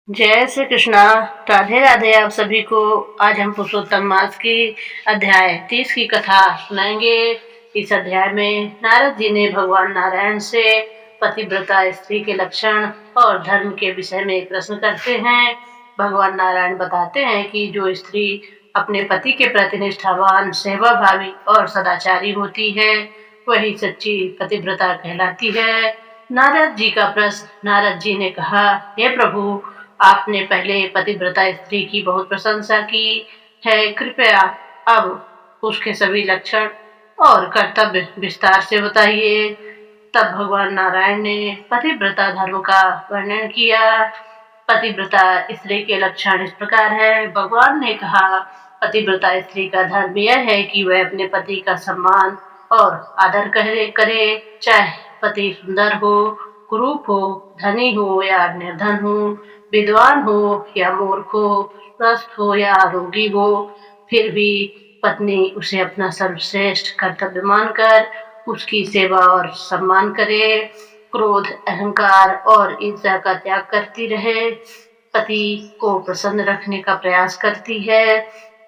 जय श्री कृष्णा। राधे राधे आप सभी को। आज हम पुरुषोत्तम मास की अध्याय 30 की कथा सुनाएंगे। इस अध्याय में नारद जी ने भगवान नारायण से पतिव्रता स्त्री के लक्षण और धर्म के विषय में प्रश्न करते हैं। भगवान नारायण बताते हैं कि जो स्त्री अपने पति के प्रति निष्ठावान, सेवाभावी और सदाचारी होती है वही सच्ची पतिव्रता कहलाती है। नारद जी का प्रश्न। नारद जी ने कहा, हे प्रभु, आपने पहले पतिव्रता स्त्री की बहुत प्रशंसा की है, कृपया अब उसके सभी लक्षण और कर्तव्य विस्तार से बताइए। तब भगवान नारायण ने पतिव्रता धर्म का वर्णन किया। पतिव्रता स्त्री के लक्षण इस प्रकार है। भगवान ने कहा, पतिव्रता स्त्री का धर्म यह है कि वह अपने पति का सम्मान और आदर करे, चाहे पति सुंदर हो, कुरूप हो, धनी हो या निर्धन हो, विद्वान हो या मूर्ख हो, स्वस्थ हो या रोगी हो, फिर भी पत्नी उसे अपना सर्वश्रेष्ठ कर्तव्य मानकर उसकी सेवा और सम्मान करे, क्रोध, अहंकार और ईर्ष्या का त्याग करती रहे, पति को प्रसन्न रखने का प्रयास करती है,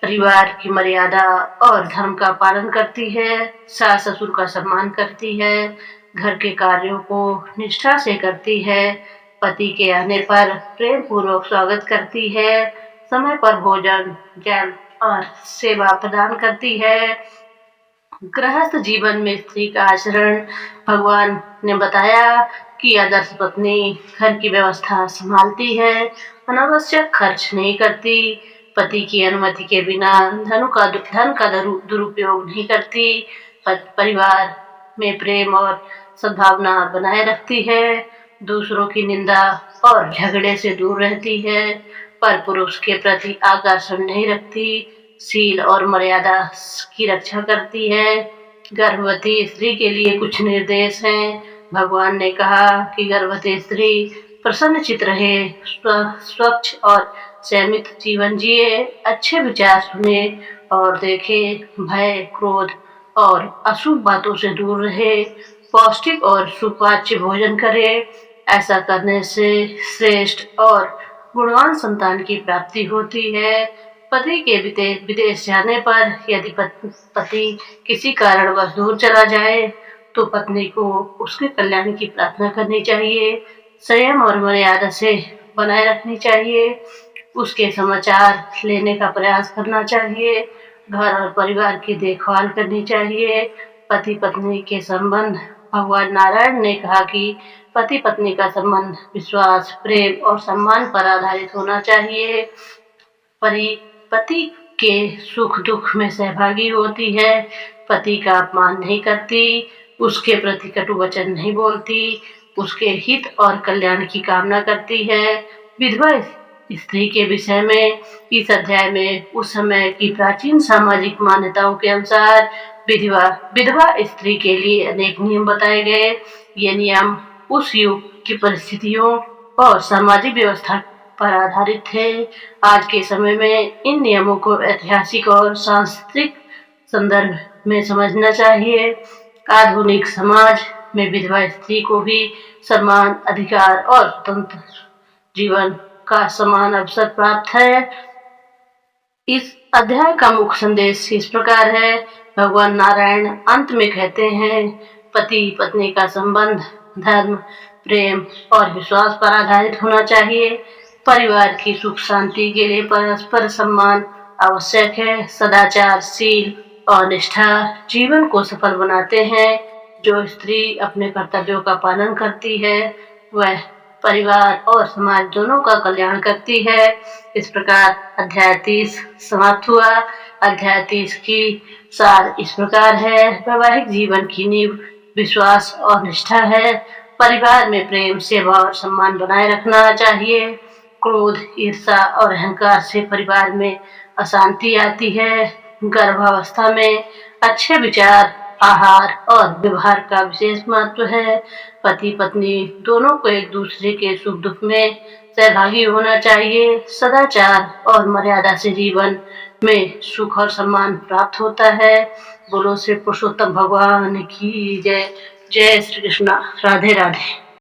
परिवार की मर्यादा और धर्म का पालन करती है, सास ससुर का सम्मान करती है, घर के कार्यों को निष्ठा से करती है, पति के आने पर प्रेम पूर्वक स्वागत करती है, समय पर भोजन, जल और सेवा प्रदान करती है। गृहस्थ जीवन में स्त्री का आचरण। भगवान ने बताया कि आदर्श पत्नी घर की व्यवस्था संभालती है, अनावश्यक खर्च नहीं करती, पति की अनुमति के बिना धन का दुरुपयोग नहीं करती, परिवार में प्रेम और सद्भावना बनाए रखती है, दूसरों की निंदा और झगड़े से दूर रहती है, पर पुरुष के प्रति आकर्षण नहीं रखती, शील और मर्यादा की रक्षा करती है। गर्भवती स्त्री के लिए कुछ निर्देश हैं। भगवान ने कहा कि गर्भवती स्त्री प्रसन्नचित्त रहे, स्वच्छ और संयमित जीवन जिए, अच्छे विचार सुने और देखे, भय, क्रोध और अशुभ बातों से दूर रहे, पौष्टिक और सुपाच्य भोजन करे। ऐसा करने से श्रेष्ठ और गुणवान संतान की प्राप्ति होती है। पति के विदेश जाने पर यदि पति किसी कारणवश दूर चला जाए तो पत्नी को उसके कल्याण की प्रार्थना करनी चाहिए, संयम और मर्यादा से बनाए रखनी चाहिए, उसके समाचार लेने का प्रयास करना चाहिए, घर और परिवार की देखभाल करनी चाहिए। पति पत्नी के संबंध। भगवान नारायण ने कहा कि पति पत्नी का संबंध विश्वास, प्रेम और सम्मान पर आधारित होना चाहिए। पति के सुख दुख में सहभागी होती है, पति का अपमान नहीं करती, उसके प्रति कटु वचन नहीं बोलती, उसके हित और कल्याण की कामना करती है। विधवा स्त्री के विषय में इस अध्याय में उस समय की प्राचीन सामाजिक मान्यताओं के अनुसार विधवा स्त्री के लिए अनेक नियम बताए गए। ये नियम उस युग की परिस्थितियों और सामाजिक व्यवस्था पर आधारित थे। आज के समय में इन नियमों को ऐतिहासिक और सांस्कृतिक संदर्भ में समझना चाहिए। आधुनिक समाज में विधवा स्त्री को भी सम्मान, अधिकार और स्वतंत्र जीवन का समान अवसर प्राप्त है। इस अध्याय का मुख्य संदेश इस प्रकार है। भगवान नारायण अंत में कहते हैं, पति पत्नी का संबंध धर्म, प्रेम और विश्वास पर आधारित होना चाहिए। परिवार की सुख शांति के लिए परस्पर सम्मान आवश्यक है। सदाचार, शील और निष्ठा जीवन को सफल बनाते हैं। जो स्त्री अपने कर्तव्यों का पालन करती है वह परिवार और समाज दोनों का कल्याण करती है। इस प्रकार अध्याय 30 समाप्त हुआ। अध्याय 30 की सार इस प्रकार है। वैवाहिक जीवन की नींव विश्वास और निष्ठा है। परिवार में प्रेम, सेवा और सम्मान बनाए रखना चाहिए। क्रोध, ईर्ष्या और अहंकार से परिवार में अशांति आती है। गर्भावस्था में अच्छे विचार, आहार और व्यवहार का विशेष महत्व है। पति पत्नी दोनों को एक दूसरे के सुख दुख में सहभागी होना चाहिए। सदाचार और मर्यादा से जीवन में सुख और सम्मान प्राप्त होता है। बोलो श्री पुरुषोत्तम भगवान की जय। जय श्री कृष्णा। राधे राधे।